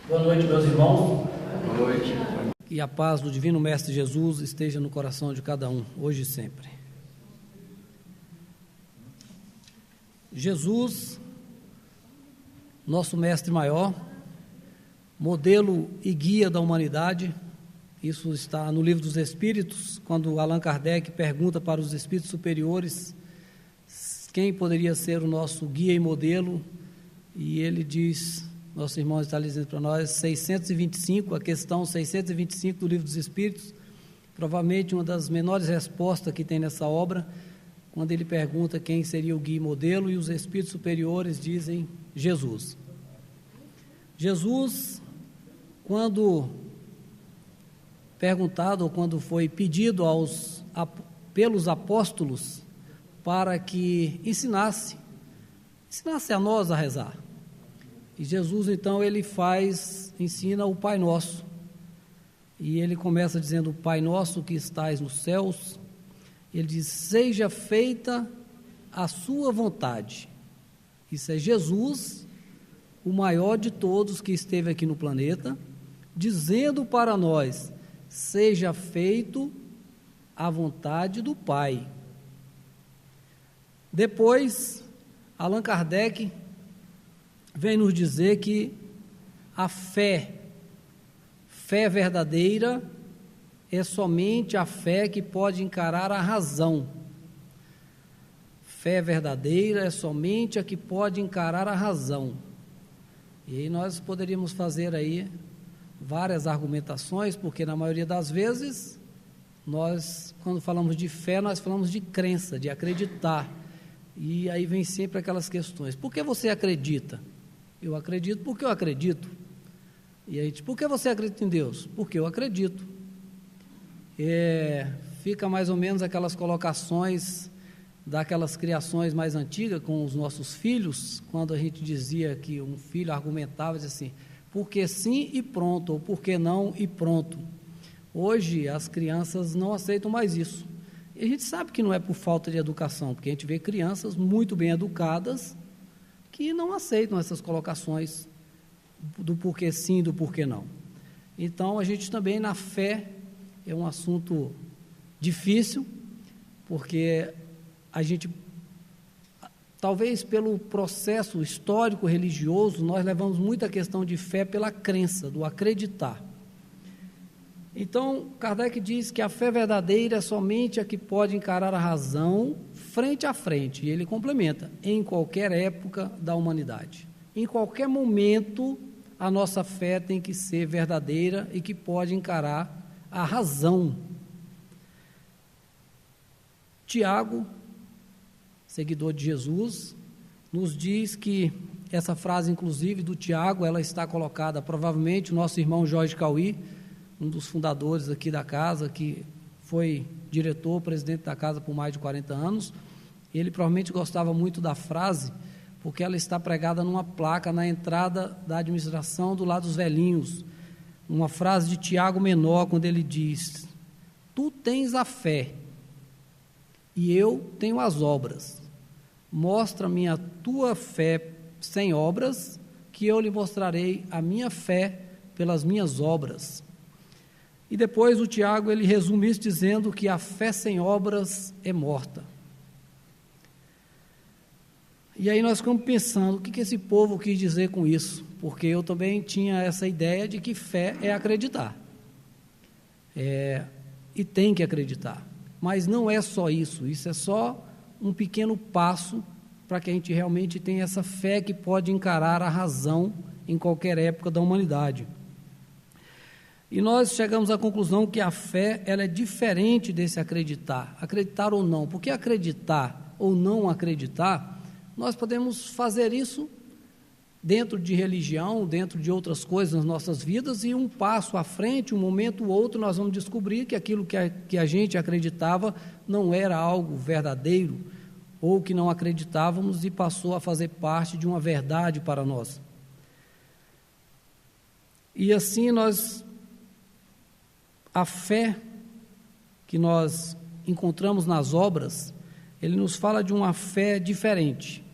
Boa noite, meus irmãos. Boa noite. Que a paz do Divino Mestre Jesus esteja no coração de cada um, hoje e sempre. Jesus, nosso Mestre maior, modelo e guia da humanidade, isso está no Livro dos Espíritos, quando Allan Kardec pergunta para os espíritos superiores quem poderia ser o nosso guia e modelo, e ele diz, nosso irmão está dizendo para nós, 625, a questão 625 do Livro dos Espíritos, provavelmente uma das menores respostas que tem nessa obra, quando ele pergunta quem seria o guia e modelo, e os espíritos superiores dizem Jesus. Jesus, quando perguntado, ou quando foi pedido pelos apóstolos para que ensinasse a nós a rezar. E Jesus, então, ele ensina o Pai Nosso. E ele começa dizendo, Pai Nosso que estais nos céus, ele diz, seja feita a sua vontade. Isso é Jesus, o maior de todos que esteve aqui no planeta, dizendo para nós, seja feito a vontade do Pai. Depois, Allan Kardec vem nos dizer que a fé verdadeira é somente a fé que pode encarar a razão. Fé verdadeira é somente a que pode encarar a razão. E aí nós poderíamos fazer aí várias argumentações, porque na maioria das vezes, quando falamos de fé, nós falamos de crença, de acreditar. E aí vem sempre aquelas questões, por que você acredita? Eu acredito porque eu acredito. E aí, por que você acredita em Deus? Porque eu acredito. Fica mais ou menos aquelas colocações daquelas criações mais antigas com os nossos filhos, quando a gente dizia que um filho argumentava, dizia assim, porque sim e pronto, ou porque não e pronto. Hoje as crianças não aceitam mais isso. E a gente sabe que não é por falta de educação, porque a gente vê crianças muito bem educadas que não aceitam essas colocações do porquê sim e do porquê não. Então, a gente também, na fé, é um assunto difícil, porque a gente, talvez pelo processo histórico religioso, nós levamos muita questão de fé pela crença, do acreditar. Então, Kardec diz que a fé verdadeira é somente a que pode encarar a razão frente a frente, e ele complementa, em qualquer época da humanidade. Em qualquer momento, a nossa fé tem que ser verdadeira e que pode encarar a razão. Tiago, seguidor de Jesus, nos diz que essa frase, inclusive, do Tiago, ela está colocada, provavelmente, o nosso irmão Jorge Cauí, um dos fundadores aqui da casa, que foi diretor, presidente da casa por mais de 40 anos, ele provavelmente gostava muito da frase, porque ela está pregada numa placa na entrada da administração do lado dos velhinhos, uma frase de Tiago Menor, quando ele diz, tu tens a fé, e eu tenho as obras, mostra-me a tua fé sem obras, que eu lhe mostrarei a minha fé pelas minhas obras. E depois o Tiago, ele resume isso dizendo que a fé sem obras é morta. E aí nós ficamos pensando, o que esse povo quis dizer com isso? Porque eu também tinha essa ideia de que fé é acreditar. E tem que acreditar. Mas não é só isso, isso é só um pequeno passo para que a gente realmente tenha essa fé que pode encarar a razão em qualquer época da humanidade. E nós chegamos à conclusão que a fé, ela é diferente desse acreditar ou não, porque acreditar ou não acreditar, nós podemos fazer isso dentro de religião, dentro de outras coisas nas nossas vidas, e um passo à frente, um momento ou outro, nós vamos descobrir que aquilo que a gente acreditava não era algo verdadeiro, ou que não acreditávamos e passou a fazer parte de uma verdade para nós. E assim a fé que nós encontramos nas obras, ele nos fala de uma fé diferente,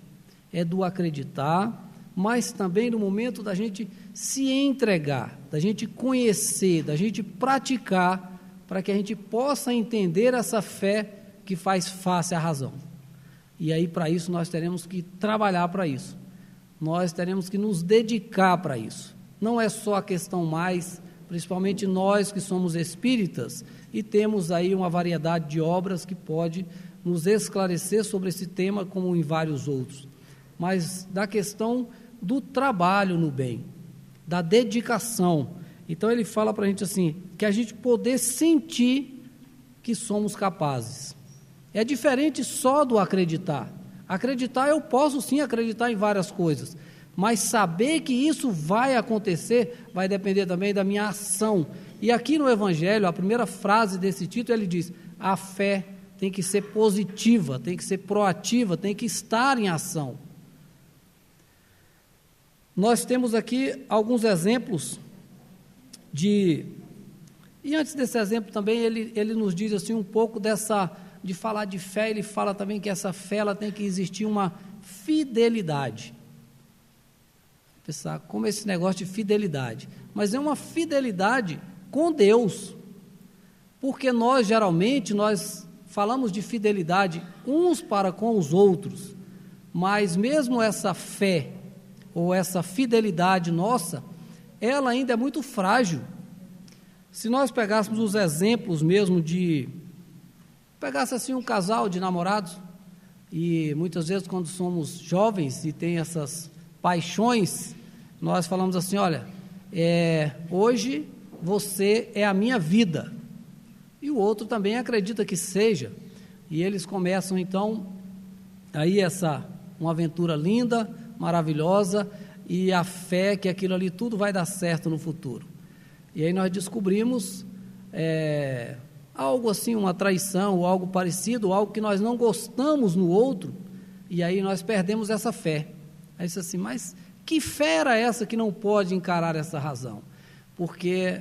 é do acreditar, mas também no momento da gente se entregar, da gente conhecer, da gente praticar, para que a gente possa entender essa fé que faz face à razão. E aí, para isso, nós teremos que trabalhar para isso. Nós teremos que nos dedicar para isso. Não é só a questão mais, principalmente nós que somos espíritas, e temos aí uma variedade de obras que pode nos esclarecer sobre esse tema, como em vários outros. Mas da questão do trabalho no bem, da dedicação. Então ele fala para a gente assim, que a gente poder sentir que somos capazes. É diferente só do acreditar. Acreditar, eu posso sim acreditar em várias coisas, mas saber que isso vai acontecer vai depender também da minha ação. E aqui no Evangelho, a primeira frase desse título, ele diz, a fé tem que ser positiva, tem que ser proativa, tem que estar em ação. Nós temos aqui alguns exemplos e antes desse exemplo também, ele nos diz assim um pouco de falar de fé, ele fala também que essa fé, ela tem que existir uma fidelidade. Pensar como esse negócio de fidelidade, mas é uma fidelidade com Deus, porque geralmente, nós falamos de fidelidade uns para com os outros, mas mesmo essa fé, ou essa fidelidade nossa, ela ainda é muito frágil. Se nós pegássemos os exemplos mesmo pegasse assim um casal de namorados, e muitas vezes quando somos jovens e tem essas paixões, nós falamos assim, olha, hoje você é a minha vida, e o outro também acredita que seja, e eles começam então, aí uma aventura linda, maravilhosa, e a fé que aquilo ali tudo vai dar certo no futuro. E aí nós descobrimos algo assim, uma traição, ou algo parecido, ou algo que nós não gostamos no outro, e aí nós perdemos essa fé. Aí disse assim, mas que fé era essa que não pode encarar essa razão? Porque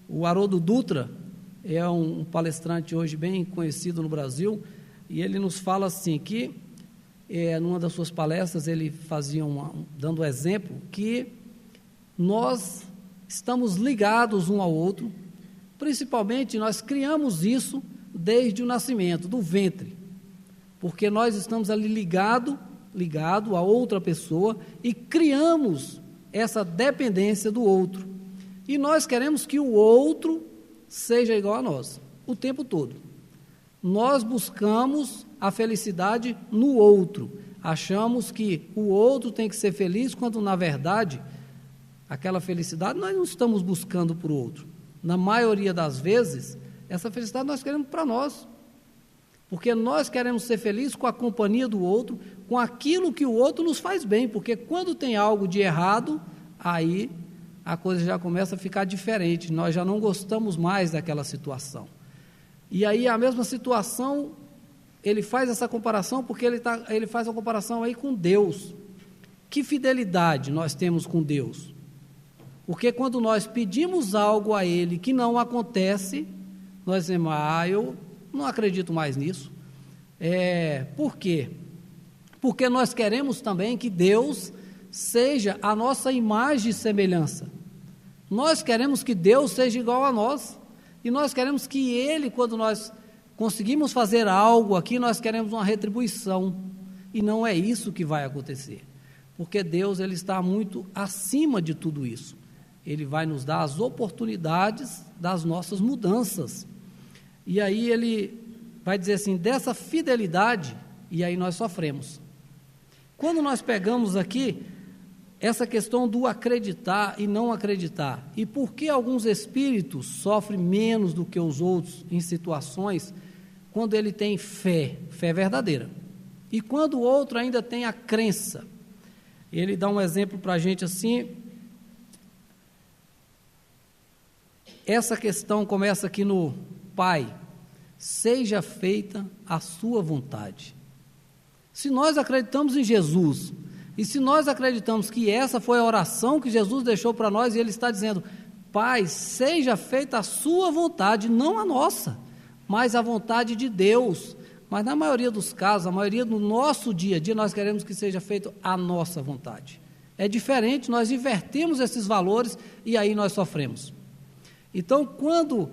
o Haroldo Dutra é um palestrante hoje bem conhecido no Brasil, e ele nos fala assim, que numa das suas palestras ele fazia dando um exemplo, que nós estamos ligados um ao outro, principalmente nós criamos isso desde o nascimento, do ventre, porque nós estamos ali ligado a outra pessoa e criamos essa dependência do outro, e nós queremos que o outro seja igual a nós, o tempo todo. Nós buscamos a felicidade no outro, achamos que o outro tem que ser feliz, quando na verdade, aquela felicidade nós não estamos buscando para o outro. Na maioria das vezes, essa felicidade nós queremos para nós, porque nós queremos ser felizes com a companhia do outro, com aquilo que o outro nos faz bem, porque quando tem algo de errado, aí a coisa já começa a ficar diferente, nós já não gostamos mais daquela situação. E aí a mesma situação, ele faz essa comparação, porque ele faz a comparação aí com Deus. Que fidelidade nós temos com Deus? Porque quando nós pedimos algo a Ele que não acontece, nós dizemos, eu não acredito mais nisso. Por quê? Porque nós queremos também que Deus seja a nossa imagem e semelhança. Nós queremos que Deus seja igual a nós, e nós queremos que Ele, quando nós conseguimos fazer algo aqui, nós queremos uma retribuição, e não é isso que vai acontecer, porque Deus, Ele está muito acima de tudo isso. Ele vai nos dar as oportunidades das nossas mudanças, e aí Ele vai dizer assim, dessa fidelidade, e aí nós sofremos. Quando nós pegamos aqui essa questão do acreditar e não acreditar, e por que alguns espíritos sofrem menos do que os outros em situações, quando ele tem fé verdadeira, e quando o outro ainda tem a crença. Ele dá um exemplo para a gente assim, essa questão começa aqui no Pai, seja feita a sua vontade. Se nós acreditamos em Jesus, e se nós acreditamos que essa foi a oração que Jesus deixou para nós, e Ele está dizendo, Pai, seja feita a sua vontade, não a nossa, mas a vontade de Deus. Mas na maioria dos casos, a maioria do nosso dia a dia, nós queremos que seja feita a nossa vontade. É diferente, nós invertemos esses valores e aí nós sofremos. Então, quando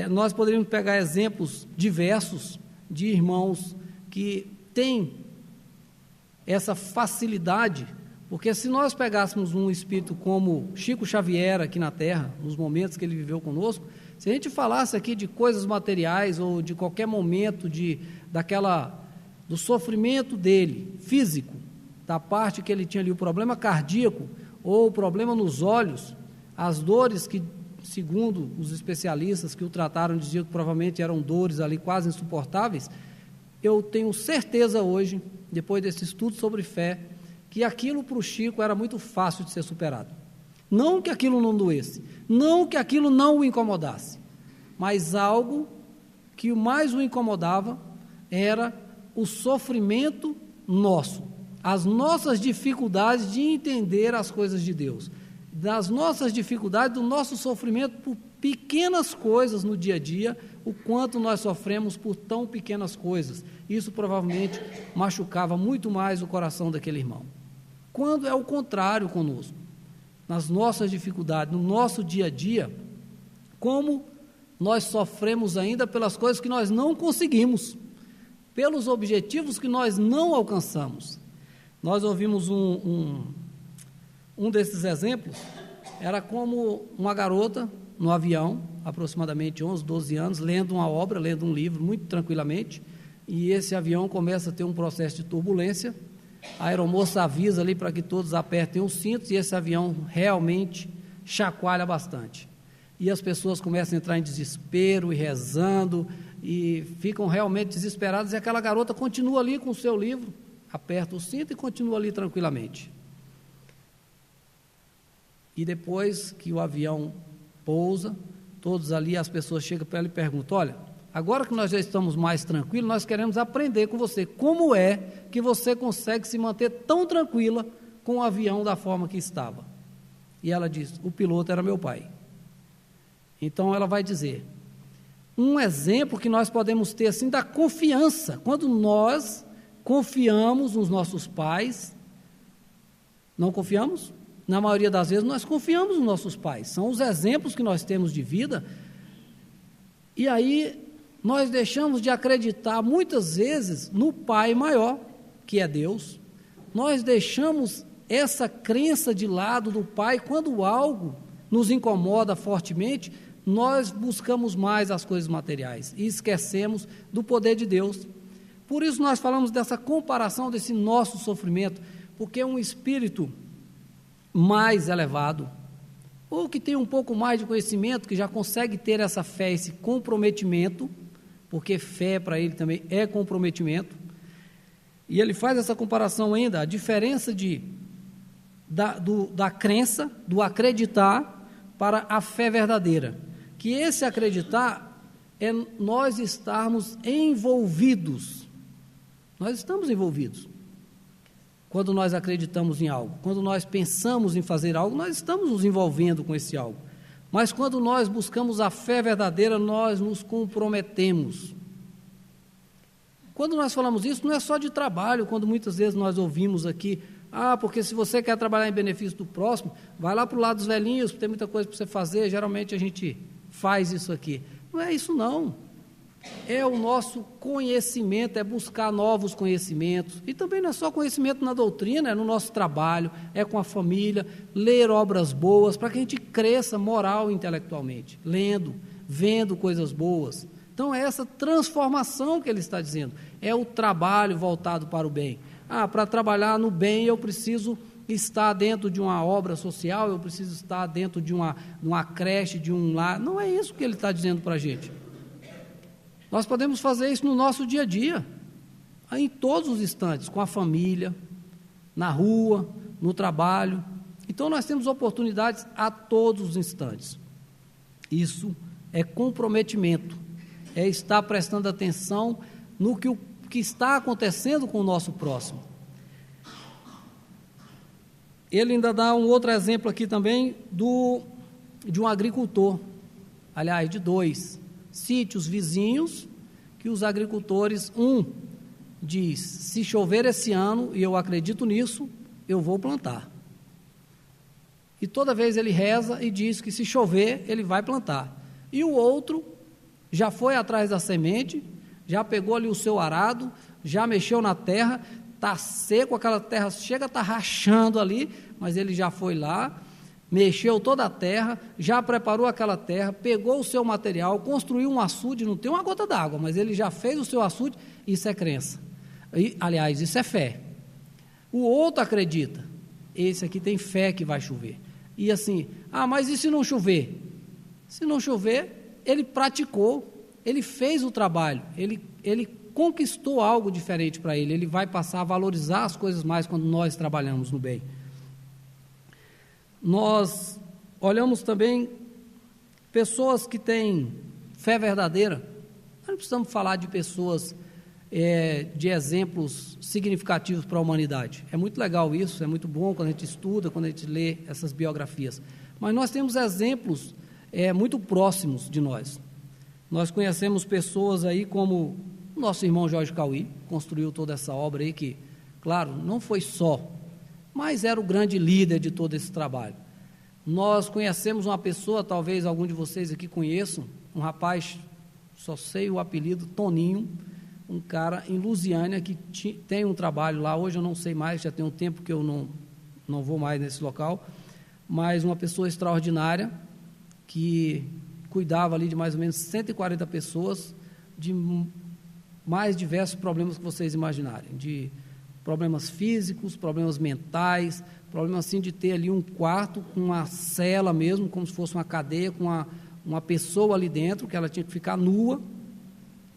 nós poderíamos pegar exemplos diversos de irmãos que têm essa facilidade, porque se nós pegássemos um espírito como Chico Xavier aqui na Terra, nos momentos que ele viveu conosco, se a gente falasse aqui de coisas materiais ou de qualquer momento do sofrimento dele, físico, da parte que ele tinha ali, o problema cardíaco ou o problema nos olhos, as dores que, segundo os especialistas que o trataram, diziam que provavelmente eram dores ali quase insuportáveis, eu tenho certeza hoje, depois desse estudo sobre fé, que aquilo para o Chico era muito fácil de ser superado. Não que aquilo não doesse, não que aquilo não o incomodasse, mas algo que mais o incomodava era o sofrimento nosso, as nossas dificuldades de entender as coisas de Deus, das nossas dificuldades, do nosso sofrimento por pequenas coisas no dia a dia, o quanto nós sofremos por tão pequenas coisas. Isso provavelmente machucava muito mais o coração daquele irmão. Quando é o contrário conosco, nas nossas dificuldades, no nosso dia a dia, como nós sofremos ainda pelas coisas que nós não conseguimos, pelos objetivos que nós não alcançamos. Nós ouvimos um desses exemplos, era como uma garota no avião, aproximadamente 11, 12 anos, lendo uma obra, lendo um livro, muito tranquilamente, e esse avião começa a ter um processo de turbulência, a aeromoça avisa ali para que todos apertem os cintos, e esse avião realmente chacoalha bastante. E as pessoas começam a entrar em desespero e rezando, e ficam realmente desesperadas, e aquela garota continua ali com o seu livro, aperta o cinto e continua ali tranquilamente. E depois que o avião pousa, todos ali, as pessoas chegam para ela e perguntam: olha, agora que nós já estamos mais tranquilos, nós queremos aprender com você, como é que você consegue se manter tão tranquila com o avião da forma que estava? E ela diz: o piloto era meu pai. Então ela vai dizer, um exemplo que nós podemos ter assim da confiança, quando nós confiamos nos nossos pais, não confiamos? Na maioria das vezes nós confiamos nos nossos pais, são os exemplos que nós temos de vida, e aí nós deixamos de acreditar muitas vezes no Pai maior, que é Deus, nós deixamos essa crença de lado do Pai, quando algo nos incomoda fortemente, nós buscamos mais as coisas materiais e esquecemos do poder de Deus. Por isso nós falamos dessa comparação desse nosso sofrimento, porque um espírito mais elevado, ou que tem um pouco mais de conhecimento, que já consegue ter essa fé, esse comprometimento, porque fé para ele também é comprometimento, e ele faz essa comparação ainda, a diferença da crença, do acreditar, para a fé verdadeira, que esse acreditar é nós estarmos envolvidos, nós estamos envolvidos, quando nós acreditamos em algo, quando nós pensamos em fazer algo, nós estamos nos envolvendo com esse algo, mas quando nós buscamos a fé verdadeira, nós nos comprometemos. Quando nós falamos isso, não é só de trabalho, quando muitas vezes nós ouvimos aqui, porque se você quer trabalhar em benefício do próximo, vai lá para o lado dos velhinhos, tem muita coisa para você fazer, geralmente a gente faz isso aqui. Não é isso não, é o nosso conhecimento, é buscar novos conhecimentos, e também não é só conhecimento na doutrina, é no nosso trabalho, é com a família, ler obras boas, para que a gente cresça moral e intelectualmente, lendo, vendo coisas boas. Então é essa transformação que ele está dizendo, é o trabalho voltado para o bem. Para trabalhar no bem eu preciso estar dentro de uma obra social, eu preciso estar dentro de uma creche, de um lar. Não é isso que ele está dizendo para a gente. Nós podemos fazer isso no nosso dia a dia, em todos os instantes, com a família, na rua, no trabalho. Então nós temos oportunidades a todos os instantes. Isso é comprometimento, é estar prestando atenção no que está acontecendo com o nosso próximo. Ele ainda dá um outro exemplo aqui também de um agricultor, aliás, de dois sítios vizinhos, que os agricultores, um diz, se chover esse ano, e eu acredito nisso, eu vou plantar. e toda vez ele reza e diz que se chover, ele vai plantar. E o outro já foi atrás da semente, já pegou ali o seu arado, já mexeu na terra, está seco, aquela terra chega a estar rachando ali, mas ele já foi lá, mexeu toda a terra, já preparou aquela terra, pegou o seu material, construiu um açude, não tem uma gota d'água, mas ele já fez o seu açude. Isso é crença. Aliás, isso é fé. O outro acredita, esse aqui tem fé que vai chover. E assim, mas e se não chover? Se não chover, ele praticou, ele fez o trabalho, ele conquistou algo diferente para ele vai passar a valorizar as coisas mais quando nós trabalhamos no bem. Nós olhamos também pessoas que têm fé verdadeira. Nós não precisamos falar de pessoas, de exemplos significativos para a humanidade. É muito legal isso, é muito bom quando a gente estuda, quando a gente lê essas biografias. Mas nós temos exemplos muito próximos de nós. Nós conhecemos pessoas aí como o nosso irmão Jorge Cauí, construiu toda essa obra aí que, claro, não foi só, mas era o grande líder de todo esse trabalho. Nós conhecemos uma pessoa, talvez algum de vocês aqui conheçam, um rapaz, só sei o apelido, Toninho, um cara em Lusiânia que tem um trabalho lá, hoje eu não sei mais, já tem um tempo que eu não vou mais nesse local, mas uma pessoa extraordinária que cuidava ali de mais ou menos 140 pessoas de mais diversos problemas que vocês imaginarem, de problemas físicos, problemas mentais, problemas assim de ter ali um quarto com uma cela mesmo, como se fosse uma cadeia, com uma pessoa ali dentro, que ela tinha que ficar nua,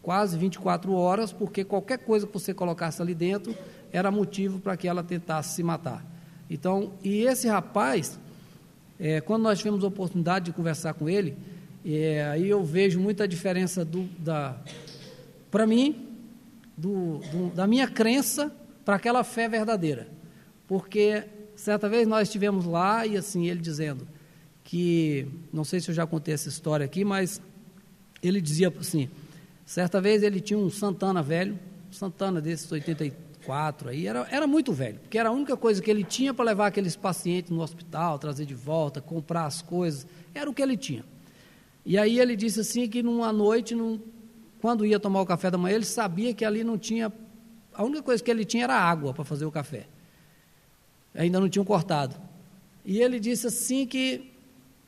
quase 24 horas, porque qualquer coisa que você colocasse ali dentro era motivo para que ela tentasse se matar. Então, e esse rapaz, quando nós tivemos a oportunidade de conversar com ele, aí eu vejo muita diferença para mim, da minha crença para aquela fé verdadeira, porque certa vez nós estivemos lá e assim, ele dizendo que, não sei se eu já contei essa história aqui, mas ele dizia assim, certa vez ele tinha um Santana velho, Santana desses 84 aí, era muito velho, porque era a única coisa que ele tinha para levar aqueles pacientes no hospital, trazer de volta, comprar as coisas, era o que ele tinha. E aí ele disse assim que numa noite, quando ia tomar o café da manhã, ele sabia que ali não tinha, a única coisa que ele tinha era água para fazer o café, ainda não tinham cortado. E ele disse assim que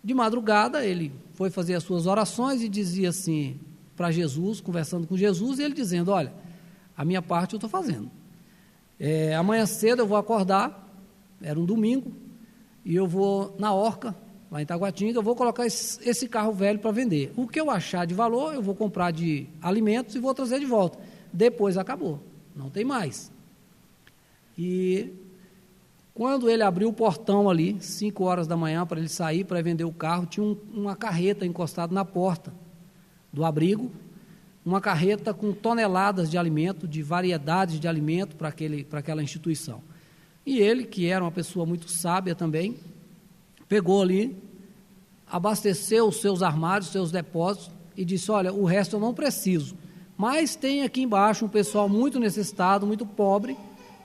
de madrugada ele foi fazer as suas orações e dizia assim para Jesus, conversando com Jesus, e ele dizendo, olha, a minha parte eu estou fazendo, amanhã cedo eu vou acordar, era um domingo, e eu vou na Orca, lá em Taguatinga, eu vou colocar esse carro velho para vender, o que eu achar de valor, eu vou comprar de alimentos e vou trazer de volta, depois acabou, não tem mais. E quando ele abriu o portão ali, 5 horas da manhã, para ele sair, para vender o carro, tinha uma carreta encostada na porta do abrigo, uma carreta com toneladas de alimento, de variedades de alimento para aquela instituição. E ele, que era uma pessoa muito sábia também, pegou ali, abasteceu os seus armários, seus depósitos, e disse, olha, o resto eu não preciso, mas tem aqui embaixo um pessoal muito necessitado, muito pobre,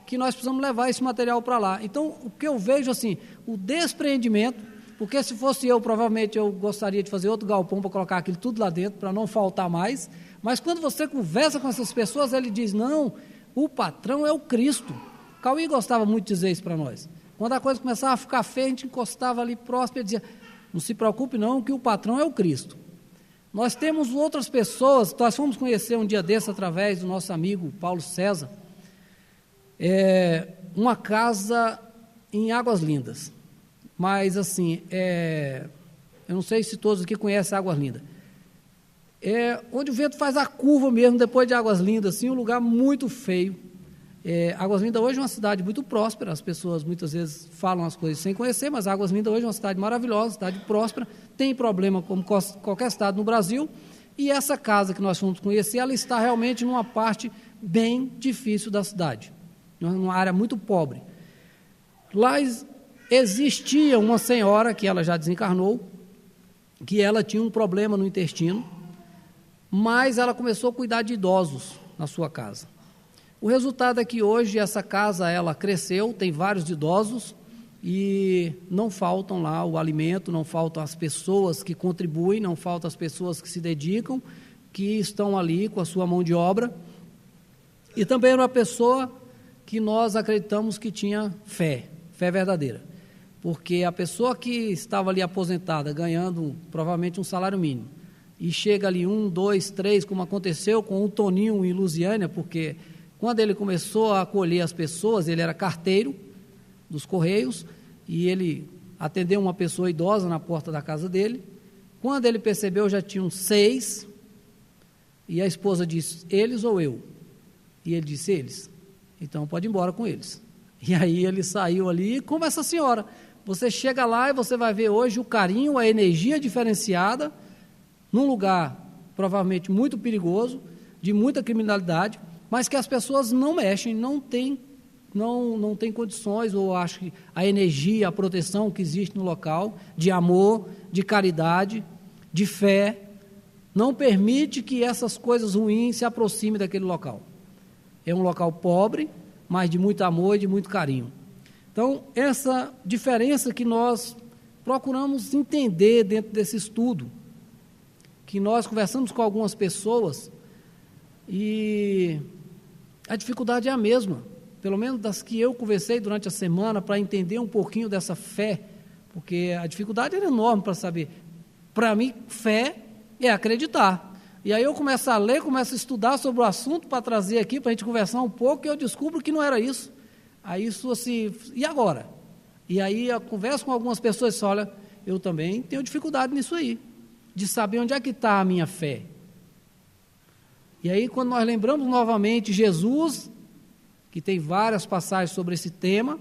que nós precisamos levar esse material para lá. Então, o que eu vejo assim, o despreendimento, porque se fosse eu, provavelmente eu gostaria de fazer outro galpão para colocar aquilo tudo lá dentro, para não faltar mais, mas quando você conversa com essas pessoas, ele diz, não, o patrão é o Cristo. Cauí gostava muito de dizer isso para nós. Quando a coisa começava a ficar feia, a gente encostava ali próximo e dizia, não se preocupe não, que o patrão é o Cristo. Nós temos outras pessoas, nós fomos conhecer um dia desse, através do nosso amigo Paulo César, uma casa em Águas Lindas, mas assim, eu não sei se todos aqui conhecem Águas Lindas, onde o vento faz a curva mesmo, depois de Águas Lindas, assim, um lugar muito feio. Águas Lindas hoje é uma cidade muito próspera, as pessoas muitas vezes falam as coisas sem conhecer, mas Águas Lindas hoje é uma cidade maravilhosa, cidade próspera, tem problema como qualquer estado no Brasil, e essa casa que nós fomos conhecer, ela está realmente numa parte bem difícil da cidade, numa área muito pobre. Lá existia uma senhora, que ela já desencarnou, que ela tinha um problema no intestino, mas ela começou a cuidar de idosos na sua casa. O resultado é que hoje essa casa, ela cresceu, tem vários idosos, e não faltam lá o alimento, não faltam as pessoas que contribuem, não faltam as pessoas que se dedicam, que estão ali com a sua mão de obra. E também era uma pessoa que nós acreditamos que tinha fé verdadeira, porque a pessoa que estava ali aposentada, ganhando provavelmente um salário mínimo, e chega ali 1, 2, 3, como aconteceu com o Toninho em Lusiânia, porque quando ele começou a acolher as pessoas, ele era carteiro dos Correios, e ele atendeu uma pessoa idosa na porta da casa dele. Quando ele percebeu, já tinham 6, e a esposa disse, eles ou eu? E ele disse, eles. Então pode ir embora com eles. E aí ele saiu ali, como essa senhora. Você chega lá e você vai ver hoje o carinho, a energia diferenciada, num lugar provavelmente muito perigoso, de muita criminalidade, mas que as pessoas não mexem, não tem condições, ou acho que a energia, a proteção que existe no local, de amor, de caridade, de fé, não permite que essas coisas ruins se aproximem daquele local. É um local pobre, mas de muito amor e de muito carinho. Então, essa diferença que nós procuramos entender dentro desse estudo, que nós conversamos com algumas pessoas e a dificuldade é a mesma, pelo menos das que eu conversei durante a semana, para entender um pouquinho dessa fé, porque a dificuldade era enorme para saber. Para mim, fé é acreditar. E aí eu começo a ler, começo a estudar sobre o assunto para trazer aqui, para a gente conversar um pouco, e eu descubro que não era isso. Aí isso assim, e agora? E aí eu converso com algumas pessoas e disse, olha, eu também tenho dificuldade nisso aí, de saber onde é que está a minha fé. E aí quando nós lembramos novamente Jesus, que tem várias passagens sobre esse tema,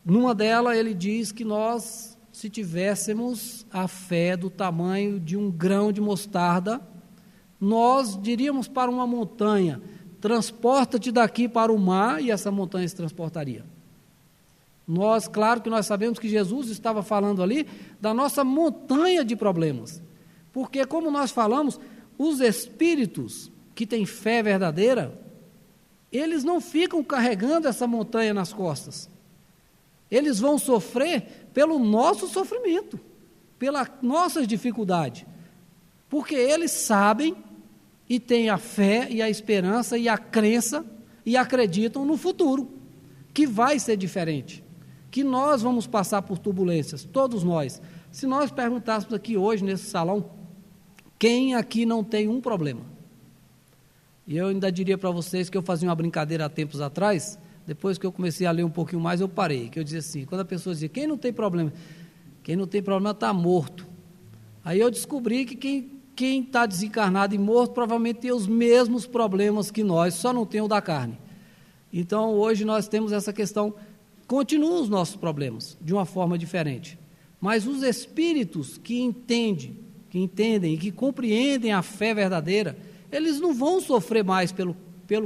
numa delas ele diz que nós, se tivéssemos a fé do tamanho de um grão de mostarda, nós diríamos para uma montanha, transporta-te daqui para o mar, e essa montanha se transportaria. Nós, claro que nós sabemos que Jesus estava falando ali da nossa montanha de problemas, porque como nós falamos, os espíritos que têm fé verdadeira, eles não ficam carregando essa montanha nas costas, eles vão sofrer pelo nosso sofrimento, pela nossa dificuldade, porque eles sabem e têm a fé e a esperança e a crença e acreditam no futuro, que vai ser diferente, que nós vamos passar por turbulências, todos nós. Se nós perguntássemos aqui hoje, nesse salão, quem aqui não tem um problema? E eu ainda diria para vocês que eu fazia uma brincadeira há tempos atrás, depois que eu comecei a ler um pouquinho mais, eu parei, que eu dizia assim, quando a pessoa dizia, quem não tem problema está morto. Aí eu descobri que quem está desencarnado e morto provavelmente tem os mesmos problemas que nós, só não tem o da carne. Então, hoje nós temos essa questão, continuam os nossos problemas, de uma forma diferente. Mas os espíritos que entendem e que compreendem a fé verdadeira, eles não vão sofrer mais pelo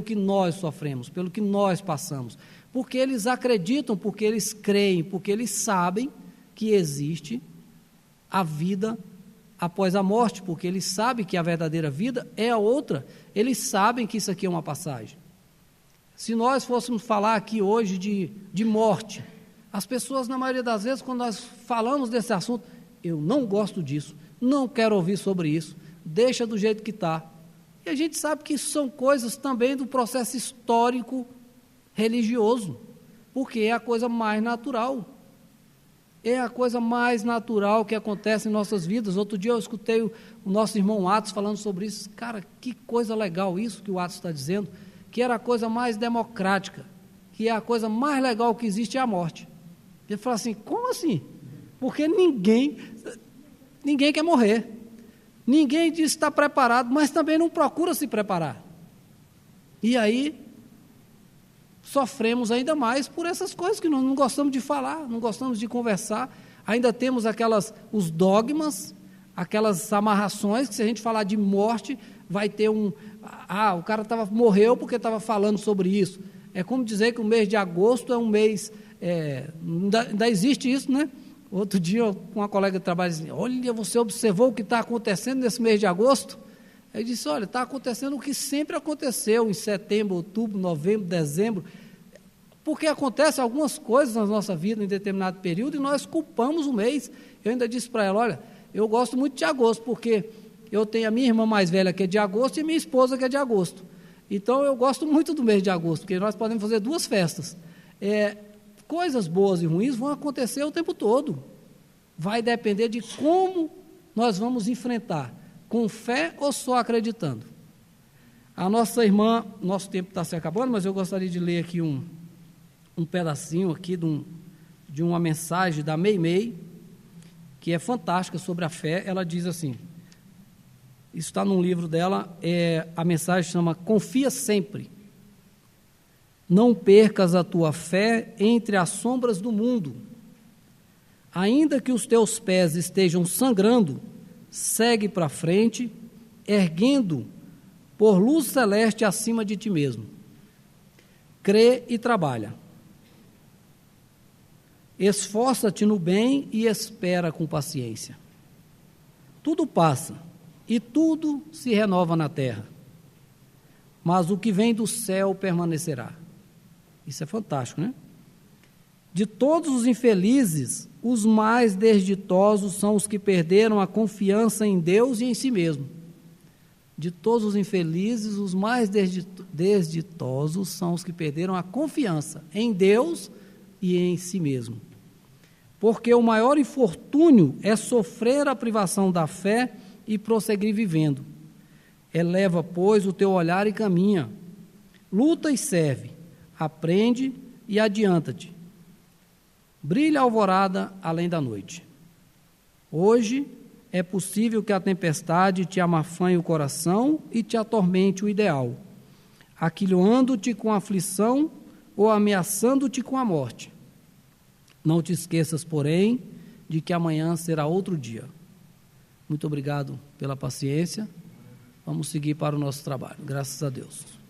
que nós sofremos, pelo que nós passamos, porque eles acreditam, porque eles creem, porque eles sabem que existe a vida após a morte, porque eles sabem que a verdadeira vida é a outra, eles sabem que isso aqui é uma passagem. Se nós fôssemos falar aqui hoje de morte, as pessoas, na maioria das vezes, quando nós falamos desse assunto, eu não gosto disso, não quero ouvir sobre isso, deixa do jeito que está. E a gente sabe que isso são coisas também do processo histórico religioso, porque é a coisa mais natural. É a coisa mais natural que acontece em nossas vidas. Outro dia eu escutei o nosso irmão Atos falando sobre isso. Cara, que coisa legal isso que o Atos está dizendo, que era a coisa mais democrática, que é a coisa mais legal que existe é a morte. Ele fala assim, como assim? Porque ninguém quer morrer. Ninguém diz que está preparado, mas também não procura se preparar. E aí sofremos ainda mais por essas coisas que nós não gostamos de falar, não gostamos de conversar, ainda temos os dogmas, aquelas amarrações, que se a gente falar de morte, vai ter o cara morreu porque estava falando sobre isso. É como dizer que o mês de agosto é um mês, ainda existe isso, né? Outro dia, com uma colega de trabalho, disse, olha, você observou o que está acontecendo nesse mês de agosto? Eu disse, olha, está acontecendo o que sempre aconteceu em setembro, outubro, novembro, dezembro. porque acontecem algumas coisas na nossa vida em determinado período e nós culpamos o mês. Eu ainda disse para ela, olha, eu gosto muito de agosto, porque eu tenho a minha irmã mais velha que é de agosto e minha esposa que é de agosto. Então eu gosto muito do mês de agosto, porque nós podemos fazer 2 festas. Coisas boas e ruins vão acontecer o tempo todo. Vai depender de como nós vamos enfrentar, com fé ou só acreditando. A nossa irmã, nosso tempo está se acabando, mas eu gostaria de ler aqui um pedacinho aqui de uma mensagem da Meimei, que é fantástica sobre a fé. Ela diz assim, isso está num livro dela, a mensagem chama Confia Sempre. Não percas a tua fé entre as sombras do mundo. Ainda que os teus pés estejam sangrando, segue para frente, erguendo por luz celeste acima de ti mesmo. Crê e trabalha. Esforça-te no bem e espera com paciência. Tudo passa e tudo se renova na terra, mas o que vem do céu permanecerá. Isso é fantástico, né? De todos os infelizes, os mais desditosos são os que perderam a confiança em Deus e em si mesmo. De todos os infelizes, os mais desditosos são os que perderam a confiança em Deus e em si mesmo. Porque o maior infortúnio é sofrer a privação da fé e prosseguir vivendo. Eleva, pois, o teu olhar e caminha. Luta e serve. Aprende e adianta-te. Brilha a alvorada além da noite. Hoje é possível que a tempestade te amafanhe o coração e te atormente o ideal, aquilhando-te com aflição ou ameaçando-te com a morte. Não te esqueças, porém, de que amanhã será outro dia. Muito obrigado pela paciência. Vamos seguir para o nosso trabalho. Graças a Deus.